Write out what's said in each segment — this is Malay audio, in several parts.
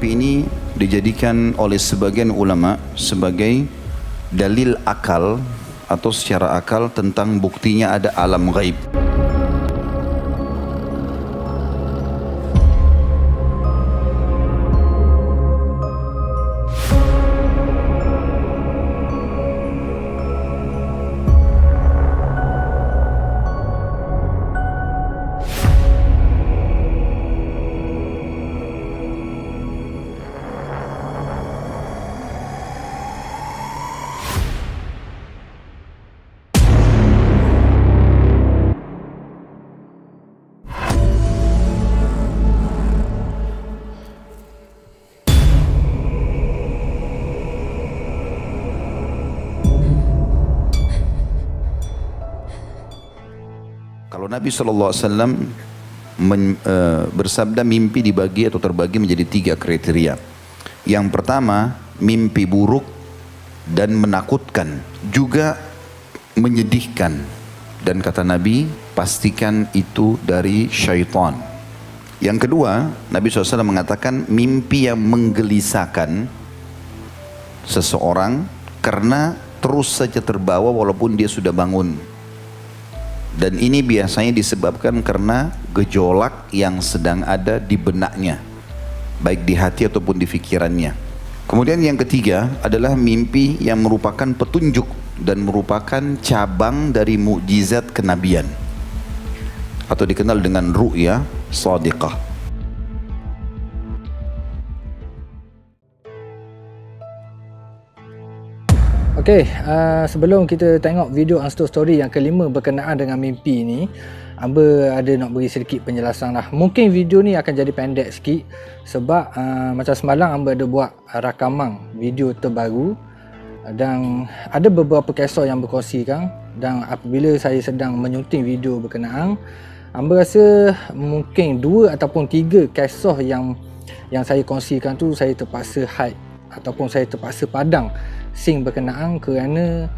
mimpi ini dijadikan oleh sebagian ulama sebagai dalil akal atau secara akal tentang buktinya ada alam gaib. Kalau Nabi SAW bersabda mimpi dibagi atau terbagi menjadi 3 kriteria. Yang pertama, mimpi buruk dan menakutkan, juga menyedihkan. Dan kata Nabi, pastikan itu dari syaitan. Yang kedua, Nabi SAW mengatakan mimpi yang menggelisahkan seseorang karena terus saja terbawa walaupun dia sudah bangun. Dan ini biasanya disebabkan karena gejolak yang sedang ada di benaknya, baik di hati ataupun di pikirannya. Kemudian yang ketiga adalah mimpi yang merupakan petunjuk dan merupakan cabang dari mukjizat kenabian atau dikenal dengan ru'ya shadiqah. Okey, sebelum kita tengok video Untold Story yang kelima berkenaan dengan mimpi ni, Amba ada nak beri sedikit penjelasan lah. Mungkin video ni akan jadi pendek sikit sebab macam semalam Amba ada buat rakaman video terbaru dan ada beberapa kisah yang berkongsikan, dan apabila saya sedang menyunting video berkenaan, Amba rasa mungkin 2 ataupun 3 kisah yang saya kongsikan tu saya terpaksa hide ataupun saya terpaksa padang scene berkenaan kerana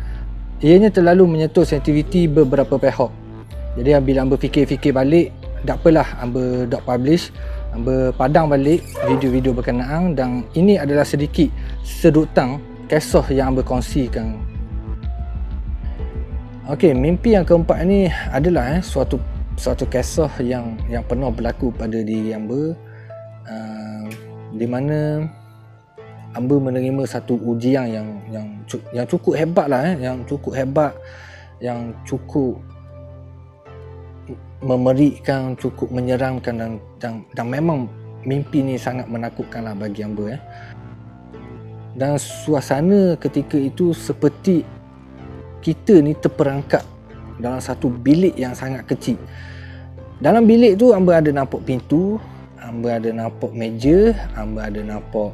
ianya terlalu menyentuh sensitiviti beberapa pihak. Jadi bila Amba fikir-fikir balik, tak apalah Amba dok publish, Amba padang balik video-video berkenaan, dan ini adalah sedikit sedutan kisah yang Amba kongsikan. Okey, mimpi yang keempat ni adalah suatu kisah yang pernah berlaku pada diri Amba, di mana Amba menerima satu ujian yang cukup hebat lah, yang cukup hebat, yang cukup memerikan, cukup menyeramkan, dan memang mimpi ni sangat menakutkan lah bagi Amba. Dan suasana ketika itu seperti kita ni terperangkap dalam satu bilik yang sangat kecil. Dalam bilik tu Amba ada nampak pintu, Amba ada nampak meja, Amba ada nampak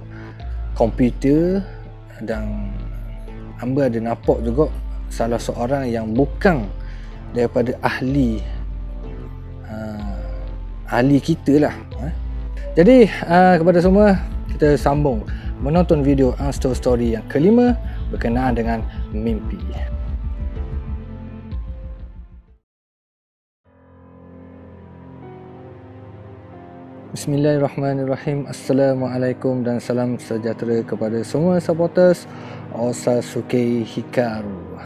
komputer, dan Amba ada nampak juga salah seorang yang bukan daripada ahli kita lah. Jadi kepada semua, kita sambung menonton video Untold Story yang kelima berkenaan dengan mimpi. Bismillahirrahmanirrahim. Assalamualaikum dan salam sejahtera kepada semua supporters Osazuke Hikaru.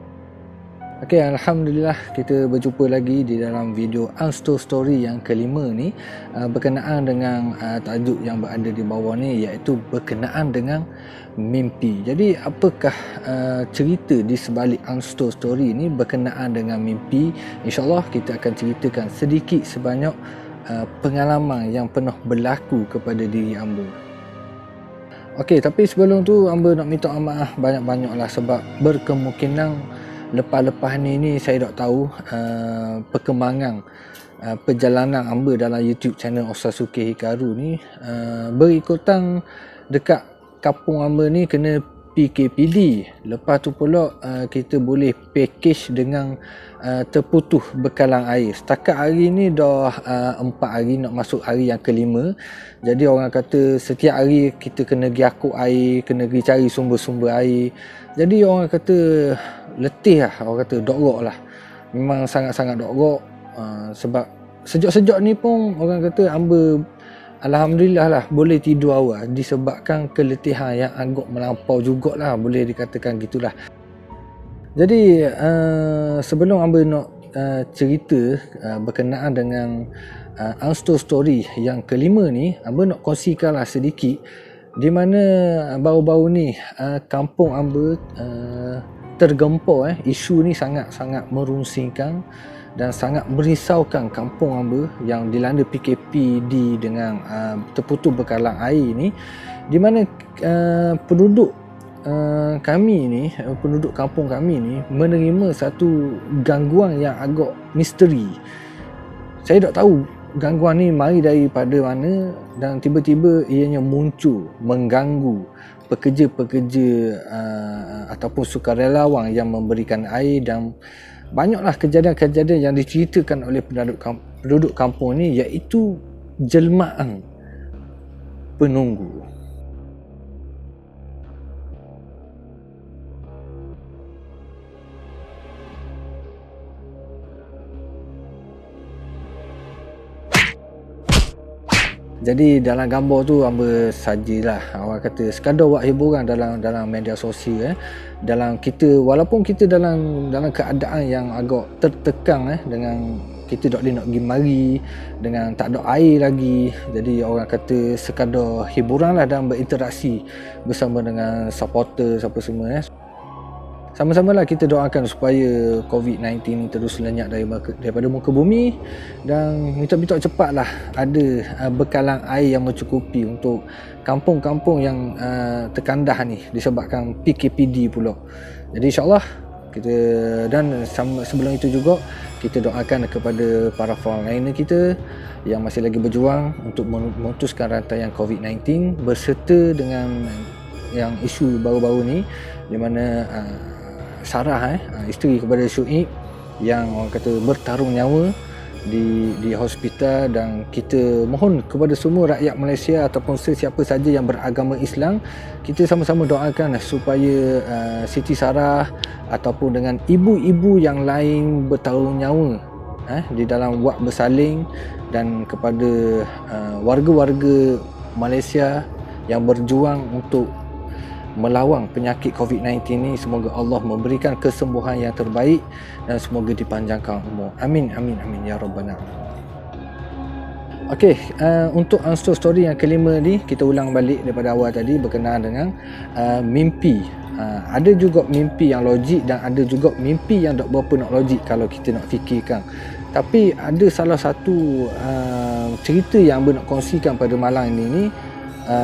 Okey, Alhamdulillah kita berjumpa lagi di dalam video Untold Story yang kelima ni, berkenaan dengan tajuk yang berada di bawah ni, iaitu berkenaan dengan mimpi. Jadi apakah cerita di sebalik Untold Story ni berkenaan dengan mimpi? InsyaAllah kita akan ceritakan sedikit sebanyak pengalaman yang pernah berlaku kepada diri Amba. Okey, tapi sebelum tu Amba nak minta maaf banyak-banyak lah sebab berkemungkinan lepas-lepas ni saya tak tahu perkembangan perjalanan Amba dalam YouTube channel Osazuke Hikaru ni berikutan dekat kampung Amba ni kena PKPD. Lepas tu pula kita boleh package dengan terputus bekalan air. Setakat hari ni dah 4 hari nak masuk hari yang kelima. Jadi orang kata setiap hari kita kena pergi akuk air, kena pergi cari sumber-sumber air. Jadi orang kata letih lah, orang kata dok lah. Memang sangat-sangat dok. Sebab sejak-sejak ni pun orang kata Amba Alhamdulillah lah boleh tidur awal disebabkan keletihan yang agak melampau jugalah, boleh dikatakan gitulah. Jadi sebelum Amba nak cerita berkenaan dengan Untold Story yang kelima ni, Amba nak kongsikanlah sedikit di mana baru-baru ni kampung Amba tergempur. Isu ni sangat-sangat merunsingkan dan sangat merisaukan kampung Amba yang dilanda PKPD dengan terputus bekalan air ni, di mana penduduk kami ni, penduduk kampung kami ni menerima satu gangguan yang agak misteri. Saya tak tahu gangguan ni mari daripada mana dan tiba-tiba ianya muncul mengganggu pekerja-pekerja ataupun sukarelawan yang memberikan air, dan banyaklah kejadian-kejadian yang diceritakan oleh penduduk kampung ni, iaitu jelmaan penunggu. Jadi dalam gambar tu Amba sajilah orang kata sekadar buat hiburan dalam media sosial. Dalam kita, walaupun kita dalam keadaan yang agak tertekan dengan kita tak boleh nak pergi mari, dengan tak ada air lagi. Jadi orang kata sekadar hiburan lah dan berinteraksi bersama dengan supporter siapa semua. Sama-sama lah kita doakan supaya COVID-19 ni terus lenyap daripada muka bumi, dan minta cepatlah ada bekalan air yang mencukupi untuk kampung-kampung yang terkandah ni disebabkan PKPD pula. Jadi insyaAllah kita, dan sebelum itu juga kita doakan kepada para frontliner kita yang masih lagi berjuang untuk memutuskan rantaian COVID-19 berserta dengan yang isu baru-baru ni, di mana Sarah isteri kepada Syuib yang orang kata bertarung nyawa di hospital. Dan kita mohon kepada semua rakyat Malaysia ataupun sesiapa saja yang beragama Islam, kita sama-sama doakan supaya Siti Sarah ataupun dengan ibu-ibu yang lain bertarung nyawa di dalam wad bersalin, dan kepada warga-warga Malaysia yang berjuang untuk melawan penyakit COVID-19 ni, semoga Allah memberikan kesembuhan yang terbaik dan semoga dipanjangkan umur. Amin amin amin ya rabbal alamin. Okey, untuk Untold Story yang kelima ni kita ulang balik daripada awal tadi berkenaan dengan mimpi. Ada juga mimpi yang logik dan ada juga mimpi yang tak berapa nak logik kalau kita nak fikirkan. Tapi ada salah satu cerita yang Amba nak kongsikan pada malam ini ni,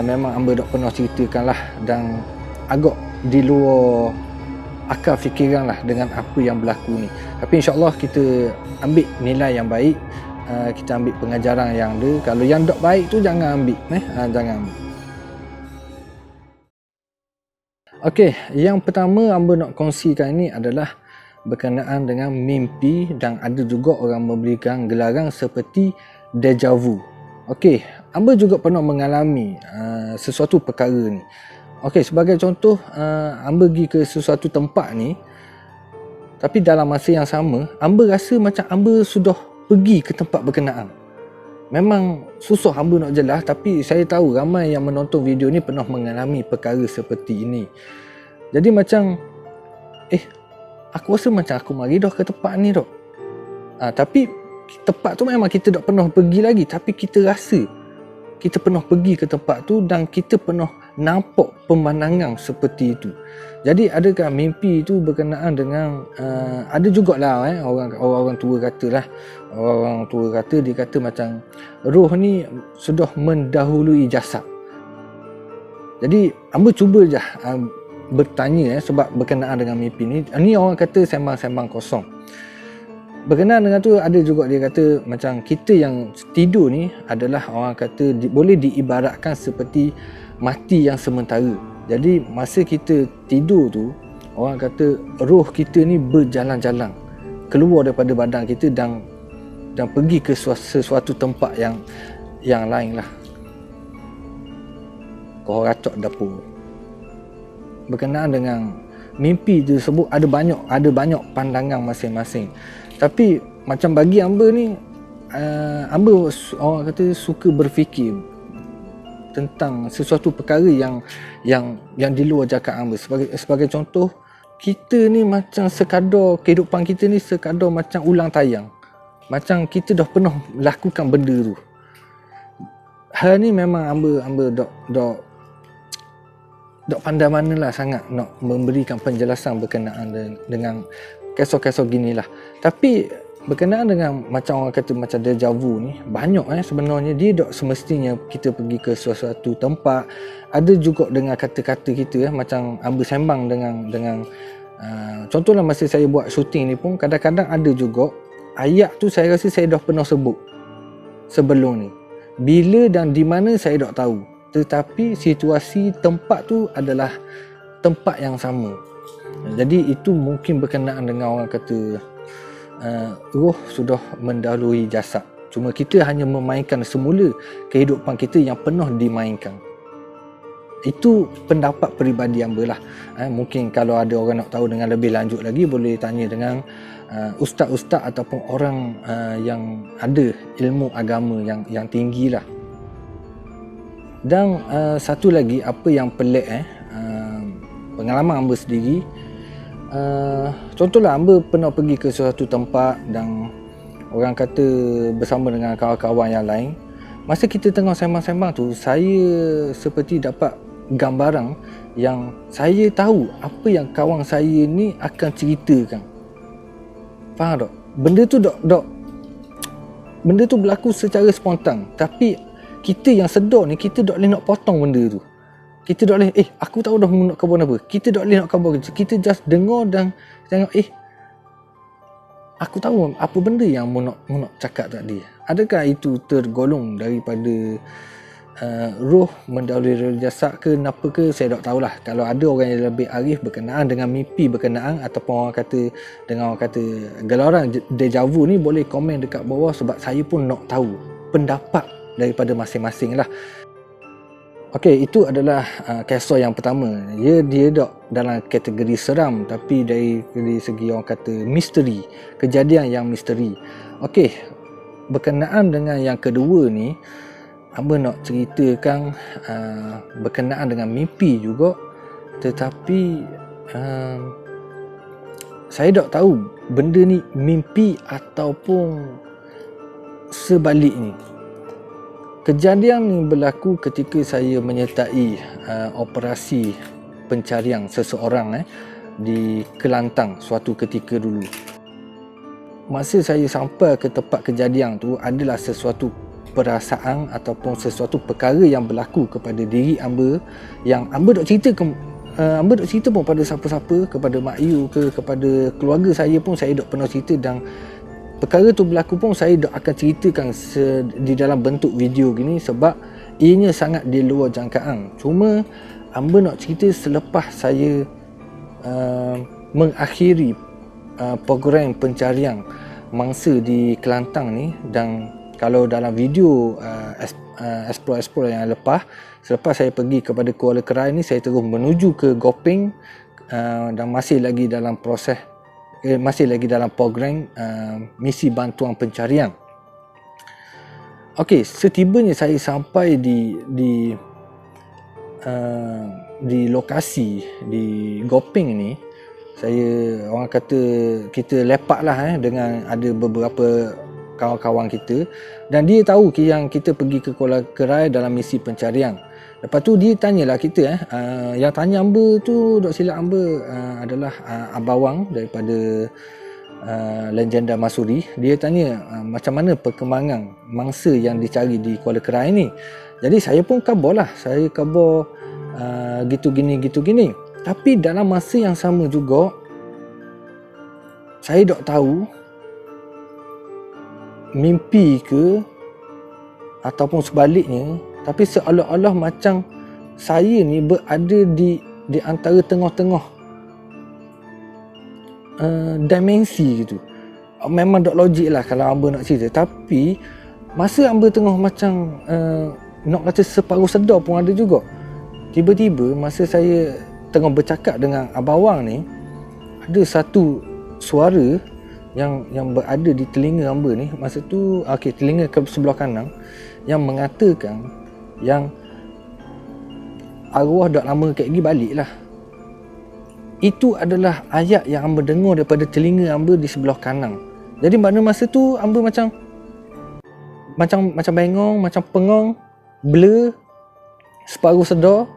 memang Amba tak pernah ceritakan lah dan agak di luar akal fikiran lah dengan apa yang berlaku ni. Tapi insyaAllah kita ambil nilai yang baik, kita ambil pengajaran yang ada. Kalau yang tak baik tu jangan ambil, jangan ambil. Okey, yang pertama Amba nak kongsikan ni adalah berkenaan dengan mimpi, dan ada juga orang memberikan gelaran seperti deja vu. Okey, Amba juga pernah mengalami sesuatu perkara ni. Okey, sebagai contoh, Amba pergi ke sesuatu tempat ni, tapi dalam masa yang sama Amba rasa macam Amba sudah pergi ke tempat berkenaan. Memang susah Amba nak jelas, tapi saya tahu ramai yang menonton video ni pernah mengalami perkara seperti ini. Jadi macam aku rasa macam aku mari dah ke tempat ni dah. Tapi tempat tu memang kita tak pernah pergi lagi, tapi kita rasa kita pernah pergi ke tempat tu dan kita pernah nampak pemandangan seperti itu. Jadi adakah mimpi itu berkenaan dengan ada jugalah orang tua katalah, orang tua kata, dia kata macam roh ni sudah mendahului jasad. Jadi Amba cuba je bertanya sebab berkenaan dengan mimpi ni. Ni orang kata sembang-sembang kosong. Berkenaan dengan tu ada juga dia kata macam kita yang tidur ni adalah orang kata boleh diibaratkan seperti mati yang sementara. Jadi masa kita tidur tu, orang kata roh kita ni berjalan-jalan keluar daripada badan kita dan pergi ke sesuatu tempat yang lain lah. Kau racok dapur. Berkenaan dengan mimpi tersebut ada banyak pandangan masing-masing. Tapi macam bagi Amba ni, Amba orang kata suka berfikir tentang sesuatu perkara yang di luar jangkaan hamba. Sebagai contoh, kita ni macam sekadar kehidupan kita ni sekadar macam ulang tayang. Macam kita dah pernah lakukan benda tu. Hal ni memang hamba dok pandai manalah sangat nak memberikan penjelasan berkenaan dengan kisah-kisah ginilah. Tapi berkenaan dengan macam orang kata macam deja vu ni, banyak sebenarnya dia dok semestinya kita pergi ke suatu tempat. Ada juga dengan kata-kata kita macam hamba sembang dengan contohlah masa saya buat syuting ni pun kadang-kadang ada juga ayat tu saya rasa saya dah pernah sebut sebelum ni. Bila dan di mana saya tak tahu. Tetapi situasi tempat tu adalah tempat yang sama. Jadi itu mungkin berkenaan dengan orang kata roh sudah mendahului jasad. Cuma kita hanya memainkan semula kehidupan kita yang pernah dimainkan. Itu pendapat peribadi hamba lah. Mungkin kalau ada orang nak tahu dengan lebih lanjut lagi, boleh tanya dengan ustaz-ustaz ataupun orang yang ada ilmu agama yang tinggi lah. Dan satu lagi apa yang pelik pengalaman hamba sendiri, contohlah hamba pernah pergi ke suatu tempat dan orang kata bersama dengan kawan-kawan yang lain. Masa kita tengah sembang-sembang tu, saya seperti dapat gambaran yang saya tahu apa yang kawan saya ni akan ceritakan. Faham tak? Benda tu berlaku secara spontan, tapi kita yang sedar ni, kita tak boleh nak potong benda tu. Kita tak boleh, aku tahu dah nak khabar apa. Kita tak boleh nak khabar. Kita just dengar dan tengok, aku tahu apa benda yang nak cakap tadi. Adakah itu tergolong daripada roh mendahului jasad ke, kenapa ke, saya tak tahulah. Kalau ada orang yang lebih arif berkenaan dengan mimpi berkenaan ataupun orang kata gelaran deja vu ni, boleh komen dekat bawah sebab saya pun nak tahu pendapat daripada masing-masing lah. Okey, itu adalah kisah yang pertama. Dia tak dalam kategori seram, tapi dari segi orang kata misteri, kejadian yang misteri. Okey, berkenaan dengan yang kedua ni, hamba nak ceritakan berkenaan dengan mimpi juga, tetapi saya tak tahu benda ni mimpi ataupun sebaliknya. Kejadian ni berlaku ketika saya menyertai operasi pencarian seseorang di Kelantan suatu ketika dulu. Masa saya sampai ke tempat kejadian tu, adalah sesuatu perasaan ataupun sesuatu perkara yang berlaku kepada diri hamba yang hamba tak cerita pun pada siapa-siapa, kepada mak ayah ke, kepada keluarga saya pun saya tak pernah cerita. Dan perkara tu berlaku pun saya tak akan ceritakan di dalam bentuk video gini sebab ianya sangat di luar jangkaan. Cuma hamba nak cerita selepas saya mengakhiri program pencarian mangsa di Kelantan ni. Dan kalau dalam video explore yang lepas, selepas saya pergi kepada Kuala Kerai ni, saya terus menuju ke Gopeng dan masih lagi dalam proses masih lagi dalam program misi bantuan pencarian. Okey, setibanya saya sampai di lokasi di Gopeng ni, saya orang kata kita lepak lah dengan ada beberapa kawan-kawan kita, dan dia tahu yang kita pergi ke Kuala Kerai dalam misi pencarian. Lepas tu dia tanyalah kita yang tanya hamba tu, dok silap hamba adalah Abawang daripada Legenda Masuri. Dia tanya macam mana perkembangan mangsa yang dicari di Kuala Kerai ni. Jadi saya pun khabar lah, saya khabar gitu gini. Tapi dalam masa yang sama juga, saya dok tahu mimpi ke ataupun sebaliknya, tapi seolah-olah macam saya ni berada di antara tengah-tengah dimensi gitu. Memang tak logik lah kalau hamba nak cerita, tapi masa hamba tengah macam nak kata separuh sedar pun ada juga. Tiba-tiba masa saya tengah bercakap dengan Abawang ni, ada satu suara yang berada di telinga hamba ni masa tu, telinga ke sebelah kanan, yang mengatakan yang arwah dak lama kat lagi baliklah. Itu adalah ayat yang hamba dengar daripada telinga hamba di sebelah kanan. Jadi pada masa tu hamba macam bengong, macam pengang, blur, separuh sedar.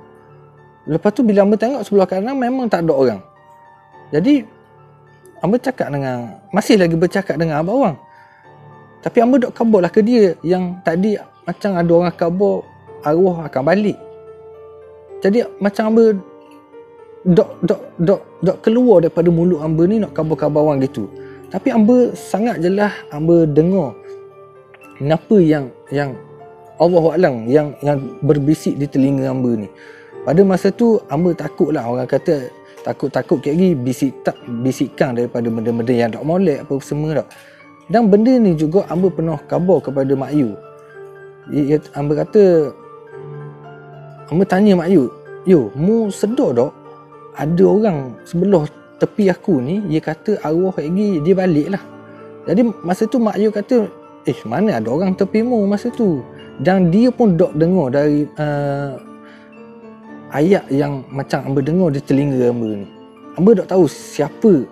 Lepas tu bila hamba tengok sebelah kanan memang tak ada orang. Jadi hamba masih lagi bercakap dengan abang orang. Tapi hamba dok khabarlah ke dia yang tadi macam ada orang khabar arwah akan balik. Jadi macam hamba dok keluar daripada mulut hamba ni nak khabar-khabar orang gitu. Tapi hamba sangat jelas hamba dengar kenapa yang Allahuakbar yang berbisik di telinga hamba ni. Pada masa tu hamba takutlah, orang kata takut lagi bisikan daripada benda-benda yang tak molek apa semua tak. Dan benda ni juga hamba pernah khabar kepada Mak Yu. Hamba kata, hamba tanya Mak Yu, "Yo, mu sedar tak ada orang sebelah tepi aku ni, dia kata arwah lagi dia balik lah." Jadi masa tu Mak Yu kata, mana ada orang tepi mu masa tu. Dan dia pun dok dengar dari ayat yang macam hamba dengar di telinga hamba ni. Hamba dok tahu siapa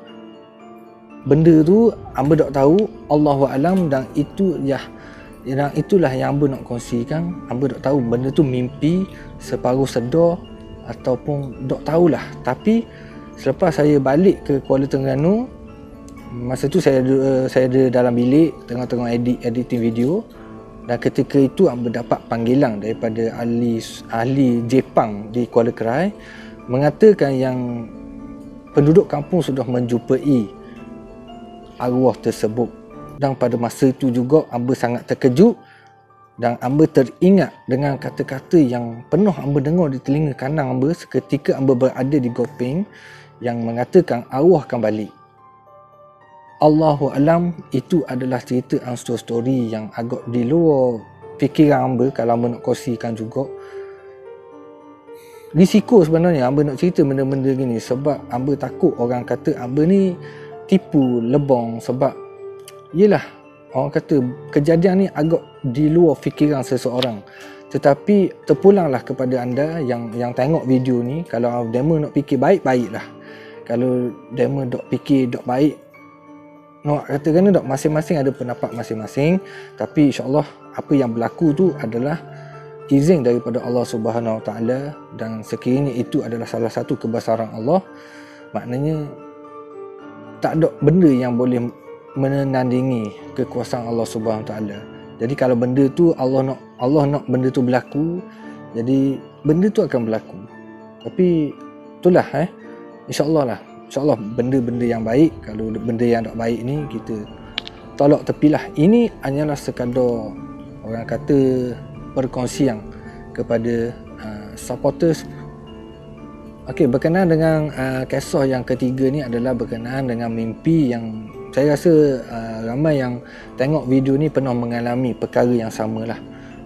benda tu, hamba dok tahu Allahuakbar, dan itulah yang hamba nak kongsikan. Hamba dok tahu benda tu mimpi, separuh sedar ataupun dok tahulah. Tapi selepas saya balik ke Kuala Terengganu, masa tu saya ada dalam bilik tengah-tengah editing video, dan ketika itu hamba dapat panggilan daripada ahli Jepang di Kuala Kerai mengatakan yang penduduk kampung sudah menjumpai arwah tersebut. Dan pada masa itu juga hamba sangat terkejut dan hamba teringat dengan kata-kata yang pernah hamba dengar di telinga kanan hamba seketika hamba berada di Gopeng yang mengatakan arwah akan balik. Allahuakbar, itu adalah cerita unsur story yang agak di luar fikiran hamba kalau hamba nak kongsikan juga. Risiko sebenarnya hamba nak cerita benda-benda gini sebab hamba takut orang kata hamba ni tipu, lebong, sebab yelah orang kata kejadian ni agak di luar fikiran seseorang. Tetapi terpulanglah kepada anda yang tengok video ni, kalau demo nak fikir baik-baiklah. Kalau demo dok fikir dok baik, nak katakan dok masing-masing ada pendapat masing-masing. Tapi insya-Allah apa yang berlaku tu adalah izin daripada Allah Subhanahu Wa Taala, dan sekiranya itu adalah salah satu kebesaran Allah, maknanya tak ada benda yang boleh menandingi kekuasaan Allah Subhanahu Wa Taala. Jadi kalau benda tu Allah nak benda tu berlaku, jadi benda tu akan berlaku. Tapi itulah insya-Allah lah. InsyaAllah benda-benda yang baik, kalau benda yang tak baik ni kita tolak tepilah. Ini hanyalah sekadar orang kata perkongsian kepada supporters. Okey, berkenaan dengan kisah yang ketiga ni adalah berkenaan dengan mimpi yang saya rasa ramai yang tengok video ni pernah mengalami perkara yang samalah.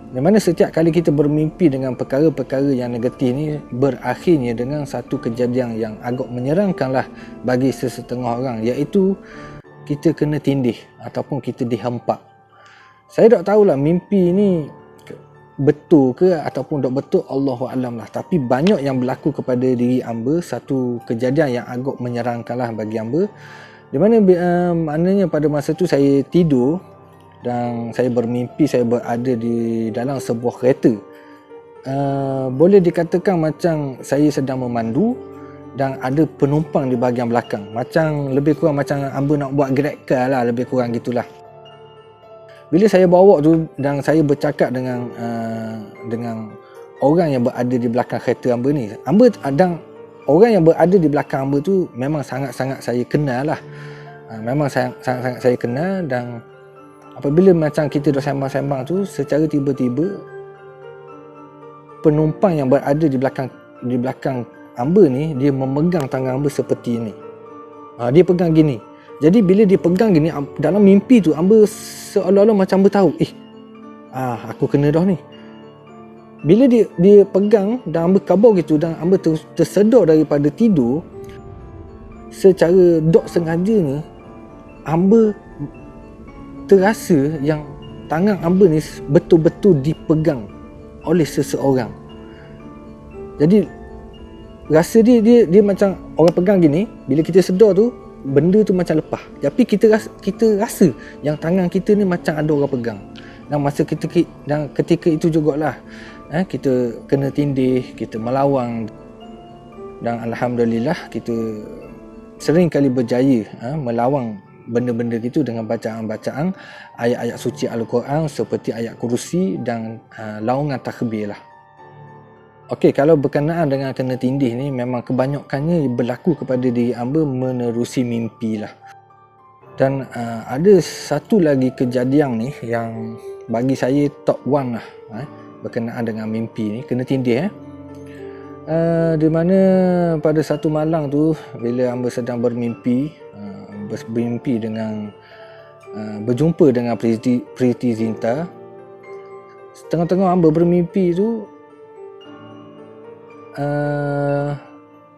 Di mana setiap kali kita bermimpi dengan perkara-perkara yang negatif ni, berakhirnya dengan satu kejadian yang agak menyerangkanlah bagi sesetengah orang, iaitu kita kena tindih ataupun kita dihempak. Saya tak tahulah mimpi ni betul ke ataupun tak betul, Allahuakbar lah. Tapi banyak yang berlaku kepada diri hamba, satu kejadian yang agak menyerangkanlah bagi hamba. Di mana maknanya pada masa tu saya tidur dan saya bermimpi saya berada di dalam sebuah kereta. Boleh dikatakan macam saya sedang memandu dan ada penumpang di bahagian belakang. Macam lebih kurang macam hamba nak buat grab car lah, lebih kurang gitulah. Bila saya bawa tu dan saya bercakap dengan orang yang berada di belakang kereta hamba ni, dan orang yang berada di belakang hamba tu memang sangat-sangat saya kenal lah. Memang sangat-sangat saya kenal, dan apabila macam kita dah sembang-sembang tu, secara tiba-tiba penumpang yang berada di belakang hamba ni, dia memegang tangan hamba seperti ni. Dia pegang gini. Jadi bila dia pegang gini, dalam mimpi tu hamba seolah-olah macam hamba tahu, aku kena dah ni. Bila dia pegang dan hamba kabur gitu, dan hamba tersedar daripada tidur, secara dok sengajanya hamba terasa yang tangan hamba ni betul-betul dipegang oleh seseorang. Jadi rasa dia macam orang pegang gini, bila kita sedar tu benda tu macam lepas. Tapi kita rasa yang tangan kita ni macam ada orang pegang. Dan ketika itu jugalah kita kena tindih, kita melawang, dan alhamdulillah kita sering kali berjaya melawang benda-benda gitu dengan bacaan-bacaan ayat-ayat suci Al-Quran seperti ayat kursi dan lawangan takbir lah. Okey, kalau berkenaan dengan kena tindih ni, memang kebanyakannya berlaku kepada diri hamba menerusi mimpi lah. Dan ada satu lagi kejadian ni yang bagi saya top 1 lah berkenaan dengan mimpi ni, kena tindih di mana pada satu malam tu bila hamba sedang bermimpi dengan berjumpa dengan Priti Zinta. Tengah-tengah hamba bermimpi tu,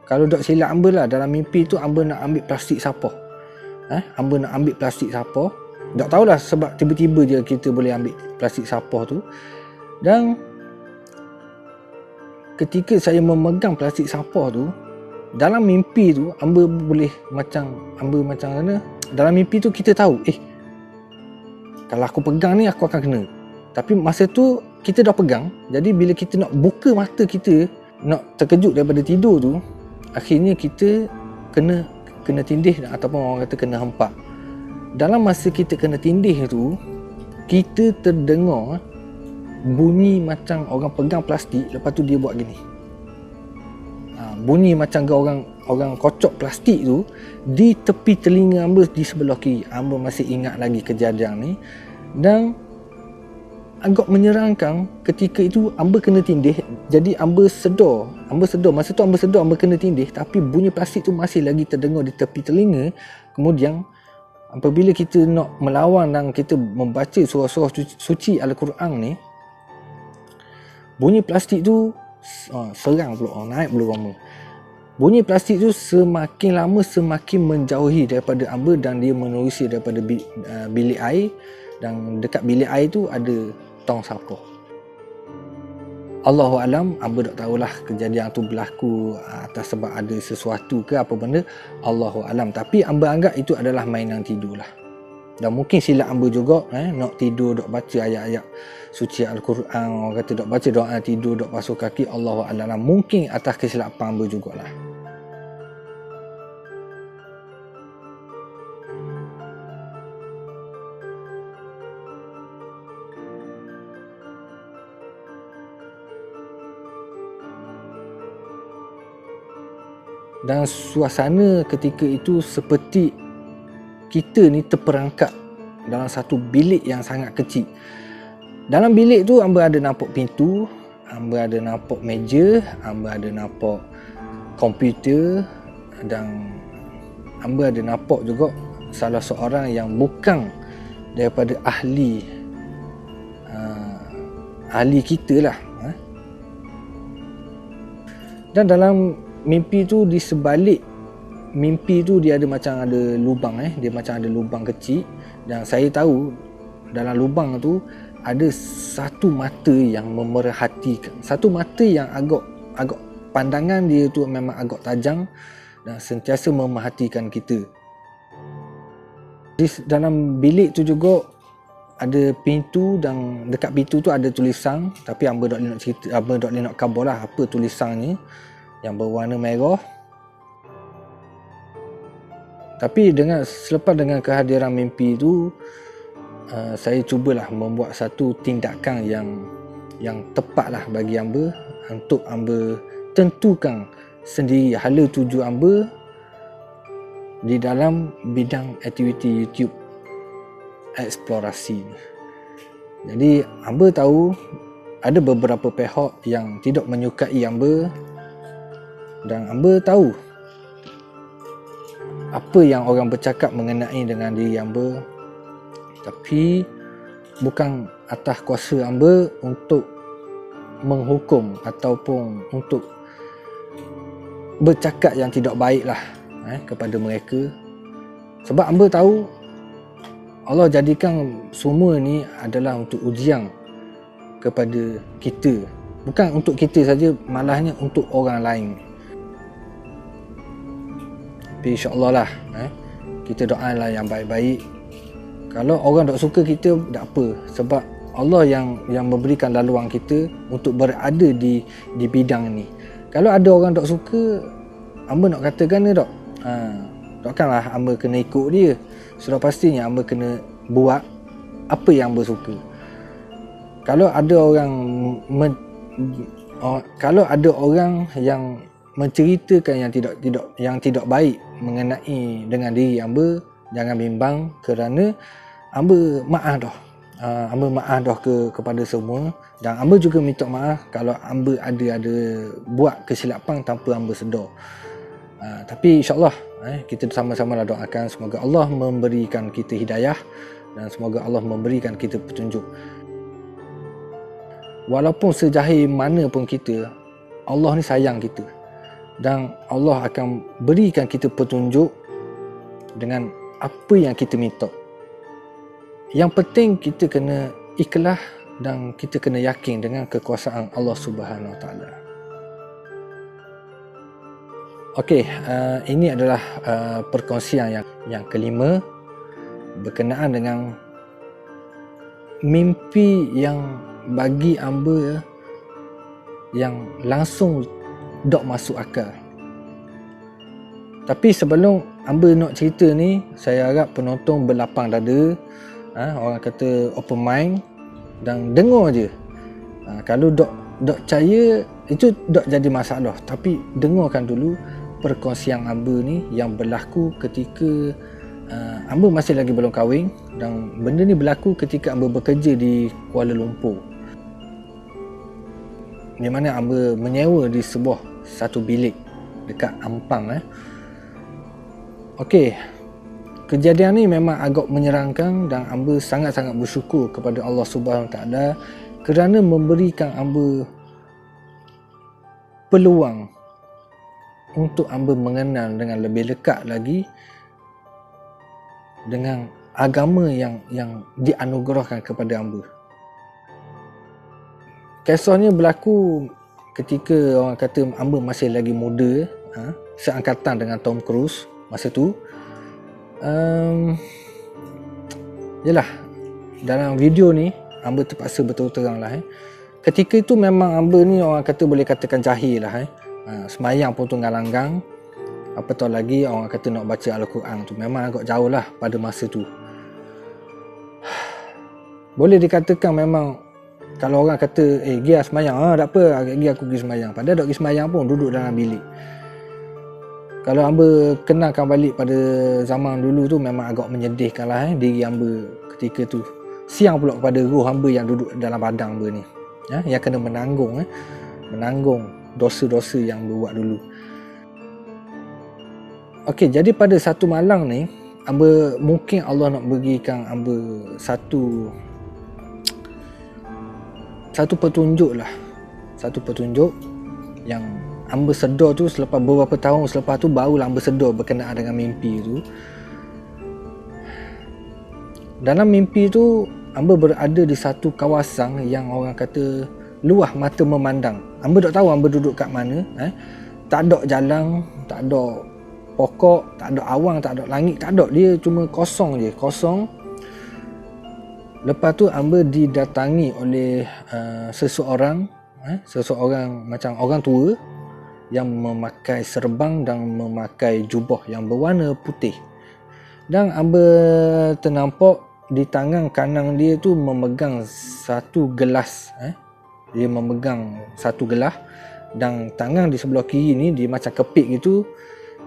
kalau tak silap hamba lah, dalam mimpi tu hamba nak ambil plastik sampah. Hamba nak ambil plastik sampah. Tak tahulah sebab tiba-tiba je kita boleh ambil plastik sampah tu. Dan ketika saya memegang plastik sampah tu, dalam mimpi tu hamba macam mana? Dalam mimpi tu kita tahu, kalau aku pegang ni aku akan kena. Tapi masa tu kita dah pegang. Jadi bila kita nak buka mata kita, nak terkejut daripada tidur tu, akhirnya kita kena tindih ataupun orang kata kena hempak. Dalam masa kita kena tindih tu, kita terdengar bunyi macam orang pegang plastik, lepas tu dia buat gini. Bunyi macam orang kocok plastik tu di tepi telinga hamba di sebelah kiri. Hamba masih ingat lagi kejadian ni, dan agak menyerangkan. Ketika itu hamba kena tindih. Jadi hamba sedar masa tu hamba sedar hamba kena tindih, tapi bunyi plastik tu masih lagi terdengar di tepi telinga. Kemudian apabila kita nak melawan dan kita membaca surah-surah suci Al-Quran ni, bunyi plastik tu serang pula, naik pula hamba. Bunyi plastik tu semakin lama semakin menjauhi daripada hamba, dan dia menerusi daripada bilik air, dan dekat bilik air tu ada tong sampah. Allahualam, hamba tak tahulah kejadian tu berlaku atas sebab ada sesuatu ke apa benda, Allahualam. Tapi hamba anggap itu adalah mainan tidur lah. Dan mungkin silap hamba juga nak tidur dok baca ayat-ayat suci Al-Quran, orang kata dok baca doa tidur dok basuh kaki, Allahualam, mungkin atas kesilapan hamba jugalah. Dan suasana ketika itu seperti kita ni terperangkap dalam satu bilik yang sangat kecil. Dalam bilik tu hamba ada nampak pintu, hamba ada nampak meja, hamba ada nampak komputer, dan hamba ada nampak juga salah seorang yang bukan daripada ahli kita lah. Dan dalam mimpi tu, di sebalik mimpi tu dia ada macam ada lubang dia macam ada lubang kecil, dan saya tahu dalam lubang tu ada satu mata yang memerhatikan, satu mata yang agak pandangan dia tu memang agak tajam dan sentiasa memerhatikan kita. Di dalam bilik tu juga ada pintu, dan dekat pintu tu ada tulisan, tapi hamba tak boleh nak cerita, hamba tak boleh nak khabar lah apa tulisannya, yang berwarna merah. Tapi selepas dengan kehadiran mimpi tu, saya cubalah membuat satu tindakan yang tepat lah bagi hamba, untuk hamba tentukan sendiri hala tuju hamba di dalam bidang aktiviti YouTube eksplorasi. Jadi hamba tahu ada beberapa pihak yang tidak menyukai hamba, dan hamba tahu apa yang orang bercakap mengenai dengan diri hamba, tapi bukan atas kuasa hamba untuk menghukum ataupun untuk bercakap yang tidak baik lah kepada mereka. Sebab hamba tahu Allah jadikan semua ni adalah untuk ujian kepada kita, bukan untuk kita saja, malahnya untuk orang lain. Tapi insya-Allah lah, kita doalah yang baik-baik. Kalau orang tak suka kita, tak apa, sebab Allah yang memberikan laluan kita untuk berada di bidang ni. Kalau ada orang tak suka, hamba nak katakan ni tak, takkanlah hamba kena ikut dia. Sudah pastinya hamba kena buat apa yang hamba suka. Kalau ada orang yang menceritakan yang tidak baik mengenai dengan diri hamba, jangan bimbang, kerana hamba maaf dah. Hamba maaf dah kepada semua, dan hamba juga minta maaf kalau hamba ada buat kesilapan tanpa hamba sedar. Tapi insya-Allah kita sama-sama lah doakan semoga Allah memberikan kita hidayah dan semoga Allah memberikan kita petunjuk. Walaupun sejahil mana pun kita, Allah ni sayang kita, dan Allah akan berikan kita petunjuk dengan apa yang kita minta. Yang penting kita kena ikhlas dan kita kena yakin dengan kekuasaan Allah Subhanahu Wa Taala. Okey, ini adalah perkongsian yang kelima berkenaan dengan mimpi yang bagi hamba yang langsung dok masuk akal. Tapi sebelum hamba nak cerita ni, saya harap penonton berlapang dada, orang kata open mind, dan dengar je. Kalau dok percaya, itu dok jadi masalah, tapi dengarkan dulu perkongsian hamba ni yang berlaku ketika hamba masih lagi belum kahwin, dan benda ni berlaku ketika hamba bekerja di Kuala Lumpur, di mana hamba menyewa di satu bilik dekat Ampang. Okey, kejadian ni memang agak menyerangkan, dan hamba sangat-sangat bersyukur kepada Allah Subhanahu Wa Taala kerana memberikan hamba peluang untuk hamba mengenal dengan lebih dekat lagi dengan agama yang dianugerahkan kepada hamba. Kisahnya berlaku ketika orang kata hamba masih lagi muda, seangkatan dengan Tom Cruise masa tu. Yalah, dalam video ni hamba terpaksa betul terang lah. Ketika itu memang hamba ni orang kata boleh katakan jahil lah. Semayang pun tunggang langgang, apatah lagi orang kata nak baca Al-Quran tu, memang agak jauh lah pada masa tu. Boleh dikatakan memang kalau orang kata pergi semayang, tak apa, pergi aku pergi semayang, padahal tak pergi semayang pun, duduk dalam bilik. Kalau hamba kenalkan balik pada zaman dulu tu, memang agak menyedihkan lah diri hamba ketika tu. Siang pula kepada roh hamba yang duduk dalam badan hamba ni, yang kena menanggung dosa-dosa yang buat dulu. Okey, jadi pada satu malam ni, hamba mungkin Allah nak berikan hamba satu petunjuk lah. Satu petunjuk yang hamba sedar tu selepas beberapa tahun selepas tu, barulah hamba sedar berkenaan dengan mimpi tu. Dalam mimpi tu, hamba berada di satu kawasan yang orang kata luah mata memandang. Hamba tak tahu hamba duduk kat mana. Tak ada jalan, tak ada pokok, tak ada awang, tak ada langit, tak ada. Dia cuma kosong je, kosong. Lepas tu hamba didatangi oleh seseorang macam orang tua yang memakai serban dan memakai jubah yang berwarna putih. Dan hamba ternampak di tangan kanan dia tu memegang satu gelas. Dia memegang satu gelas, dan tangan di sebelah kiri ni dia macam kepik gitu,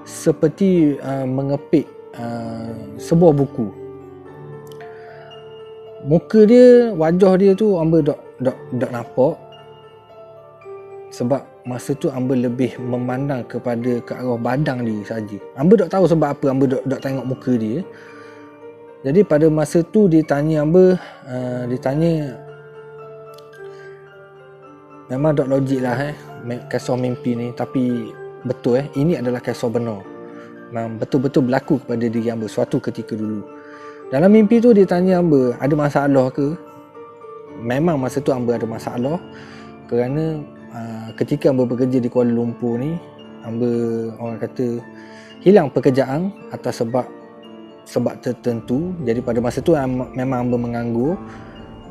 seperti mengepik sebuah buku. Muka dia, wajah dia tu hamba dok nampak, sebab masa tu hamba lebih memandang ke arah badan dia saja. Hamba dok tahu sebab apa hamba dok tengok muka dia. Jadi pada masa tu dia tanya hamba, memang dok logik lah kisah mimpi ni, tapi betul ini adalah kisah benar. Memang betul-betul berlaku kepada diri hamba suatu ketika dulu. Dalam mimpi tu dia tanya hamba, ada masalah ke? Memang masa tu hamba ada masalah, kerana ketika hamba bekerja di Kuala Lumpur ni, hamba orang kata hilang pekerjaan atas sebab tertentu. Jadi pada masa tu memang hamba menganggur,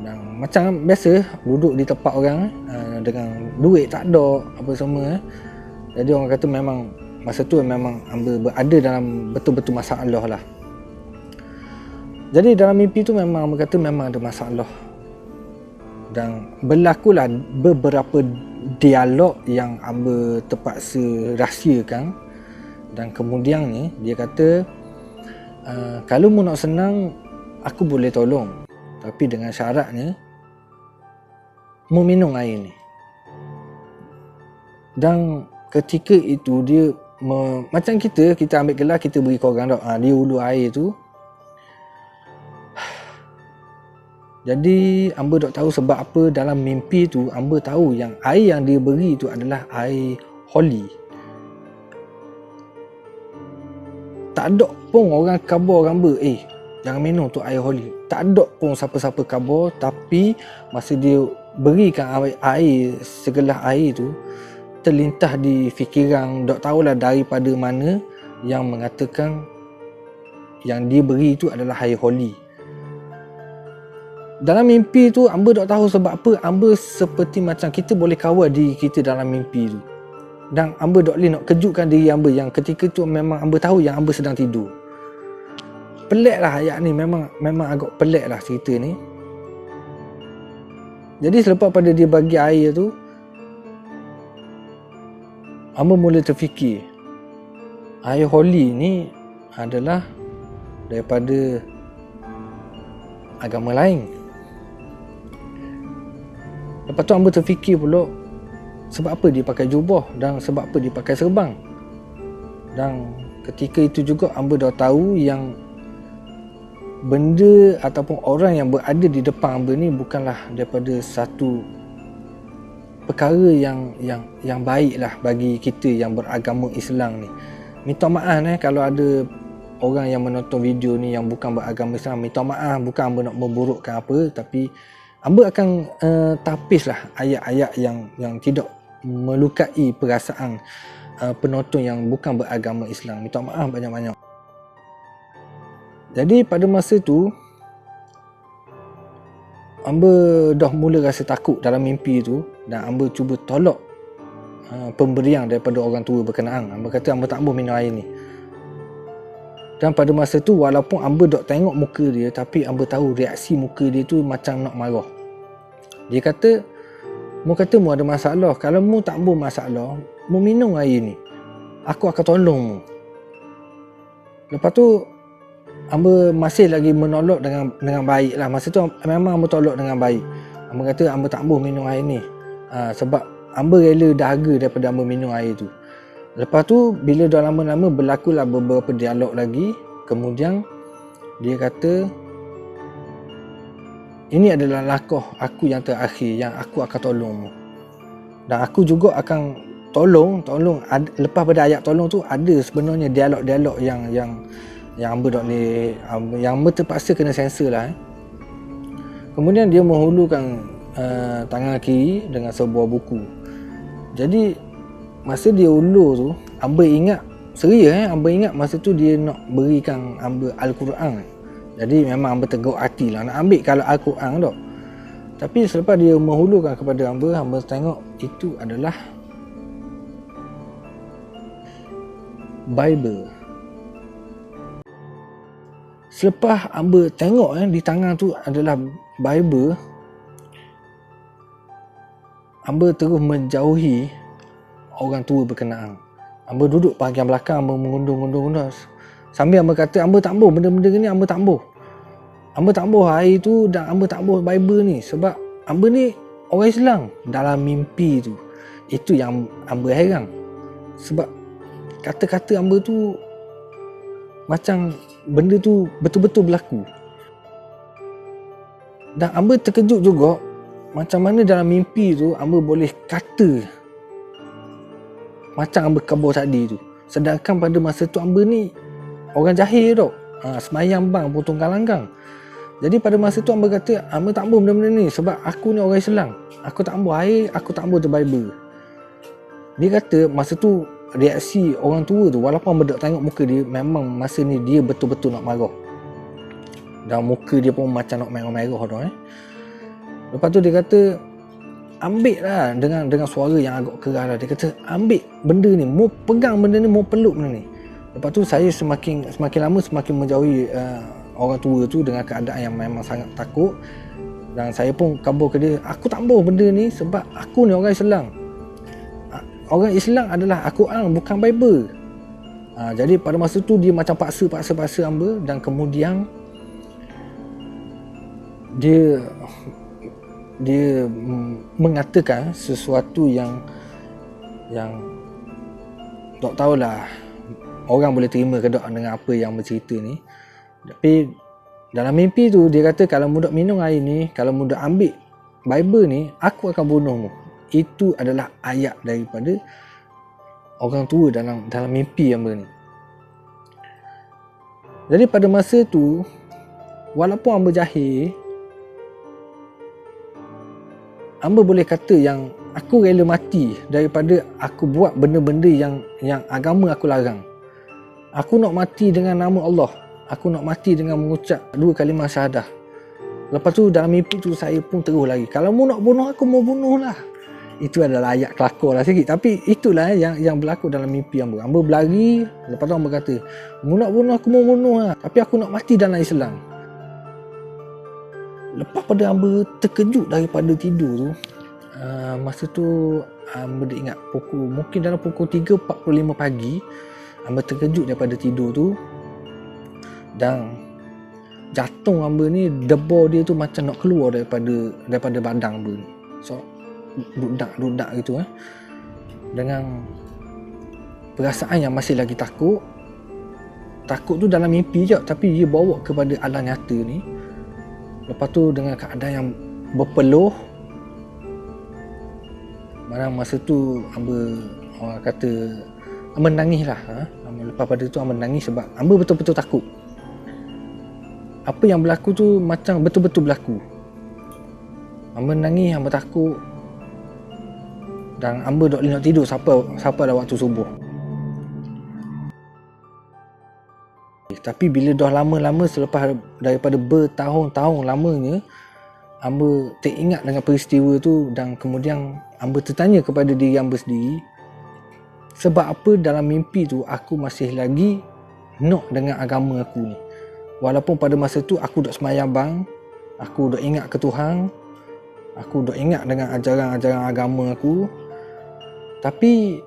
dan macam biasa duduk di tempat orang dengan duit tak ada apa semua. Jadi orang kata memang masa tu memang hamba berada dalam betul-betul masalah lah. Jadi dalam mimpi tu memang hamba kata memang ada masalah, dan berlakulah beberapa dialog yang hamba terpaksa rahsiakan. Dan kemudian ni dia kata, kalau mu nak senang aku boleh tolong, tapi dengan syaratnya mu minum air ni. Dan ketika itu dia macam kita ambil gelas, kita beri korang tak, dia ulu air tu. Jadi hamba tak tahu sebab apa dalam mimpi tu hamba tahu yang air yang dia beri tu adalah air holy. Tak ada pun orang khabar hamba, jangan minum tu air holy. Tak ada pun siapa-siapa khabar. Tapi masa dia berikan air, segelas air tu, terlintas di fikiran, tak tahulah daripada mana, yang mengatakan yang dia beri itu adalah air holy. Dalam mimpi tu hamba tak tahu sebab apa, hamba seperti macam kita boleh kawal diri kita dalam mimpi tu. Dan hamba tak boleh nak kejutkan diri hamba yang ketika tu memang hamba tahu yang hamba sedang tidur. Pelik lah ayat ni, memang agak pelik lah cerita ni. Jadi selepas pada dia bagi air tu, hamba mula terfikir, air holy ni adalah daripada agama lain. Lepas tu hamba terfikir pula, sebab apa dia pakai jubah dan sebab apa dia pakai serban. Dan ketika itu juga hamba dah tahu yang benda ataupun orang yang berada di depan hamba ni bukanlah daripada satu perkara yang baik lah bagi kita yang beragama Islam ni. Minta maaf kalau ada orang yang menonton video ni yang bukan beragama Islam. Minta maaf, bukan hamba nak memburukkan apa, tapi hamba akan tapis lah ayat-ayat yang tidak melukai perasaan penonton yang bukan beragama Islam. Minta maaf banyak-banyak. Jadi pada masa tu hamba dah mula rasa takut dalam mimpi tu, dan hamba cuba tolak pemberian daripada orang tua berkenaan. Hamba kata hamba tak mahu minum air ni. Dan pada masa tu walaupun hamba tak tengok muka dia, tapi hamba tahu reaksi muka dia tu macam nak marah. Dia kata, mu ada masalah. Kalau mu tak ada masalah, mu minum air ni, aku akan tolong mu. Lepas tu hamba masih lagi menolak dengan baik lah. Masa tu memang hamba tolak dengan baik. Hamba kata hamba tak boleh minum air ni, sebab hamba rela dahaga daripada hamba minum air tu. Lepas tu bila dah lama-lama berlakulah beberapa dialog lagi. Kemudian dia kata, ini adalah langkah aku yang terakhir, yang aku akan tolongmu. Dan aku juga akan tolong. Lepas pada ayat tolong tu ada sebenarnya dialog-dialog yang hamba tak boleh, yang hamba terpaksa kena sensor lah. Kemudian dia menghulurkan tangan kiri dengan sebuah buku. Jadi masa dia ulur tu, hamba ingat serius hamba ingat masa tu dia nak berikan hamba Al-Quran. Jadi memang hamba tegak hati lah nak ambil kalau Al-Quran tak. Tapi selepas dia menghulurkan kepada hamba tengok itu adalah Bible. Selepas hamba tengok di tangan tu adalah Bible, hamba terus menjauhi orang tua berkenaan. Hamba duduk bahagian belakang, hamba mengundur. Sambil hamba kata, hamba tak mahu benda-benda ni, hamba tak mahu. Hamba tak mahu air tu, dan hamba tak mahu Bible ni. Sebab hamba ni orang Islam. Dalam mimpi tu, itu yang hamba heran. Sebab kata-kata hamba tu macam benda tu betul-betul berlaku. Dan hamba terkejut juga macam mana dalam mimpi tu hamba boleh kata macam hamba khabar tadi tu. Sedangkan pada masa tu hamba ni orang jahil tau. Semayang bang potong kalanggang. Jadi pada masa tu hamba kata, hamba tak ambil benda-benda ni sebab aku ni orang Islam. Aku tak ambil air, aku tak ambil the Bible. Dia kata masa tu reaksi orang tua tu, walaupun hamba tak tengok muka dia, memang masa ni dia betul-betul nak marah. Dan muka dia pun macam nak merah-merah tu. Lepas tu dia kata, ambil lah dengan suara yang agak keras lah. Dia kata, ambil benda ni, mau pegang benda ni, mau peluk benda ni. Lepas tu saya semakin lama semakin menjauhi orang tua tu dengan keadaan yang memang sangat takut. Dan saya pun kabur ke dia, aku tak ambil benda ni sebab aku ni orang Islam. Orang Islam adalah Al-Quran, bukan Bible. Jadi pada masa tu dia macam paksa hamba, dan kemudian dia mengatakan sesuatu yang tak tahulah orang boleh terima ke tak dengan apa yang bercerita ni. Tapi dalam mimpi tu dia kata, kalau mudak minum air ni, kalau mudak ambil Bible ni, aku akan bunuhmu. Itu adalah ayat daripada orang tua dalam mimpi hamba ni. Jadi pada masa tu, walaupun hamba jahil, hamba boleh kata yang aku rela mati daripada aku buat benda-benda yang agama aku larang. Aku nak mati dengan nama Allah. Aku nak mati dengan mengucap 2 kalimah syahadah. Lepas tu dalam mimpi tu saya pun terus lagi, kalau mu nak bunuh aku, mau bunuh lah. Itu adalah ayat kelakar lah sikit, tapi itulah yang berlaku dalam mimpi hamba. Hamba berlari, lepas tu hamba kata, mu nak bunuh aku, mau bunuh lah, tapi aku nak mati dalam Islam. Lepas pada hamba terkejut daripada tidur tu, masa tu hamba ingat mungkin dalam pukul 3.45 pagi, hamba terkejut daripada tidur tu. Dan jantung hamba ni, debar dia tu macam nak keluar daripada badan hamba ni. So dudak gitu dengan perasaan yang masih lagi takut tu dalam mimpi je, tapi dia bawa kepada alam nyata ni. Lepas tu dengan keadaan yang berpeluh, mana masa tu hamba orang kata hamba nangis lah. Lepas pada tu hamba nangis sebab hamba betul-betul takut. Apa yang berlaku tu macam betul-betul berlaku. Hamba nangis, hamba takut. Dan hamba tak boleh nak tidur sampai dah waktu subuh. Tapi bila dah lama-lama, selepas daripada bertahun-tahun lamanya, hamba teringat dengan peristiwa tu. Dan kemudian hamba tertanya kepada diri hamba sendiri, sebab apa dalam mimpi tu aku masih lagi nak dengan agama aku ni. Walaupun pada masa tu aku duk semayang bang, aku duk ingat ke Tuhan, aku duk ingat dengan ajaran-ajaran agama aku, tapi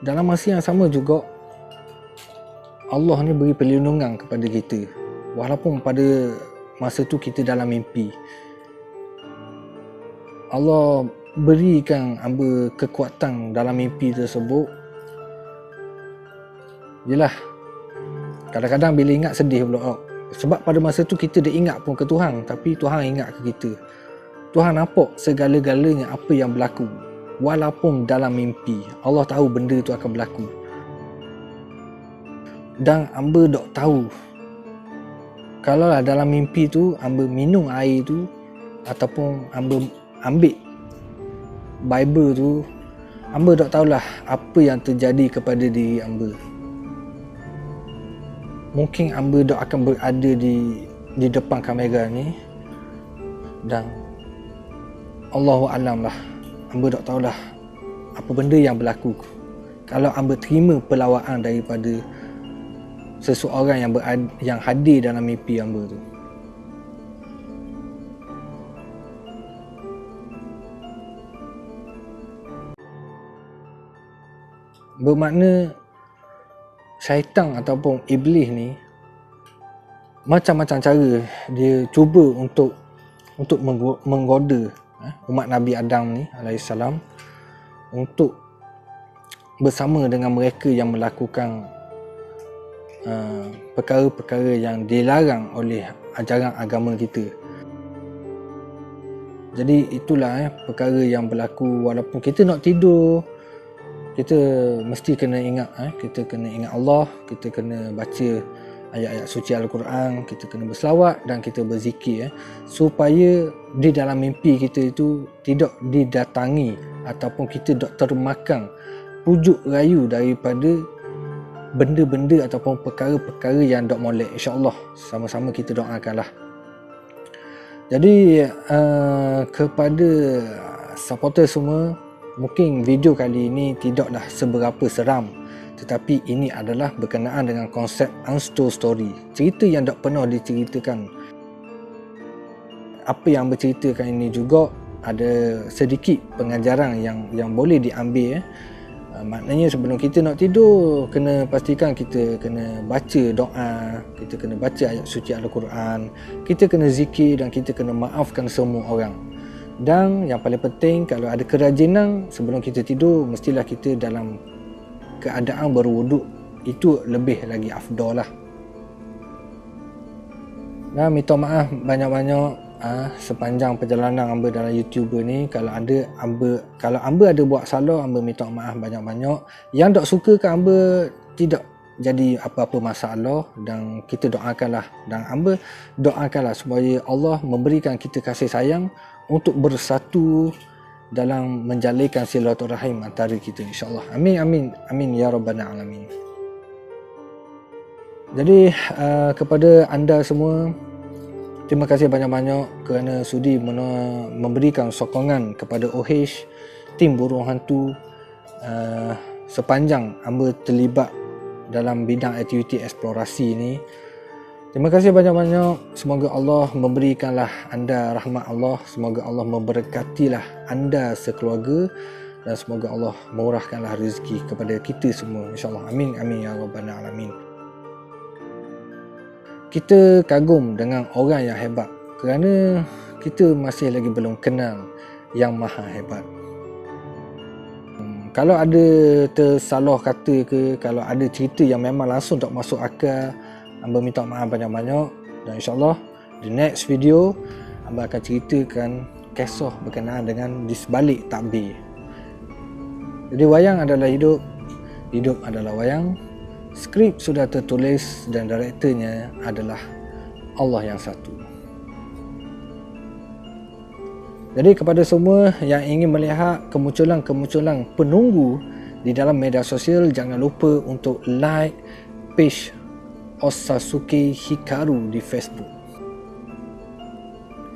dalam masa yang sama juga Allah ni beri perlindungan kepada kita. Walaupun pada masa tu kita dalam mimpi, Allah berikan hamba kekuatan dalam mimpi tersebut. Yelah, kadang-kadang bila ingat sedih pula. Sebab pada masa tu kita dah ingat pun ke Tuhan, tapi Tuhan ingat ke kita. Tuhan nampak segala-galanya apa yang berlaku. Walaupun dalam mimpi, Allah tahu benda tu akan berlaku. Dan hamba tak tahu, kalau lah dalam mimpi tu hamba minum air tu, ataupun hamba ambil Bible tu, hamba tak tahulah apa yang terjadi kepada diri hamba. Mungkin hamba tak akan berada di depan kamera ni, dan Allahu Alam lah, hamba tak tahulah apa benda yang berlaku kalau hamba terima pelawaan daripada seseorang yang hadir dalam mimpi hamba tu. Bermakna syaitan ataupun iblis ni macam-macam cara dia cuba untuk menggoda umat Nabi Adam ni alaihissalam untuk bersama dengan mereka yang melakukan perkara-perkara yang dilarang oleh ajaran agama kita. Jadi itulah perkara yang berlaku. Walaupun kita nak tidur, kita mesti kena ingat, kita kena ingat Allah, kita kena baca ayat-ayat suci Al-Quran, kita kena berselawat dan kita berzikir supaya di dalam mimpi kita itu tidak didatangi ataupun kita tak termakan pujuk rayu daripada benda-benda ataupun perkara-perkara yang tak molek. InsyaAllah sama-sama kita doakanlah. Jadi kepada supporter semua, mungkin video kali ini tidaklah seberapa seram, tetapi ini adalah berkenaan dengan konsep untold story, cerita yang tak pernah diceritakan. Apa yang berceritakan ini juga ada sedikit pengajaran yang boleh diambil. Maknanya sebelum kita nak tidur, kena pastikan kita kena baca doa, kita kena baca ayat suci Al-Quran, kita kena zikir dan kita kena maafkan semua orang. Dan yang paling penting, kalau ada kerajinan sebelum kita tidur, mestilah kita dalam keadaan berwuduk. Itu lebih lagi afdal lah. Dan minta maaf banyak-banyak sepanjang perjalanan hamba dalam YouTuber ni. Kalau hamba ada buat salah, hamba minta maaf banyak-banyak. Yang tak suka kan hamba tidak jadi apa-apa masalah, dan kita doakanlah, dan hamba doakanlah supaya Allah memberikan kita kasih sayang untuk bersatu dalam menjalinkan silaturahim antara kita, insya-Allah. Amin amin amin ya rabbal alamin. Jadi kepada anda semua, terima kasih banyak-banyak kerana sudi memberikan sokongan kepada OH, tim burung hantu sepanjang hamba terlibat dalam bidang aktiviti eksplorasi ini. Terima kasih banyak-banyak. Semoga Allah memberikanlah anda rahmat Allah, semoga Allah memberkatilah anda sekeluarga, dan semoga Allah murahkanlah rezeki kepada kita semua, insya-Allah. Amin amin ya rabbal alamin. Kita kagum dengan orang yang hebat kerana kita masih lagi belum kenal yang maha hebat. Kalau ada tersalah kata ke, kalau ada cerita yang memang langsung tak masuk akal, hamba minta maaf banyak-banyak. Dan insyaAllah di next video hamba akan ceritakan kisah berkenaan dengan di sebalik takbir. Jadi wayang adalah hidup, hidup adalah wayang. Skrip sudah tertulis dan direkturnya adalah Allah yang satu. Jadi kepada semua yang ingin melihat kemunculan-kemunculan penunggu di dalam media sosial, jangan lupa untuk like page Osazuke Hikaru di Facebook.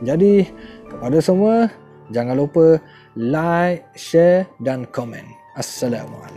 Jadi kepada semua, jangan lupa like, share dan komen. Assalamualaikum.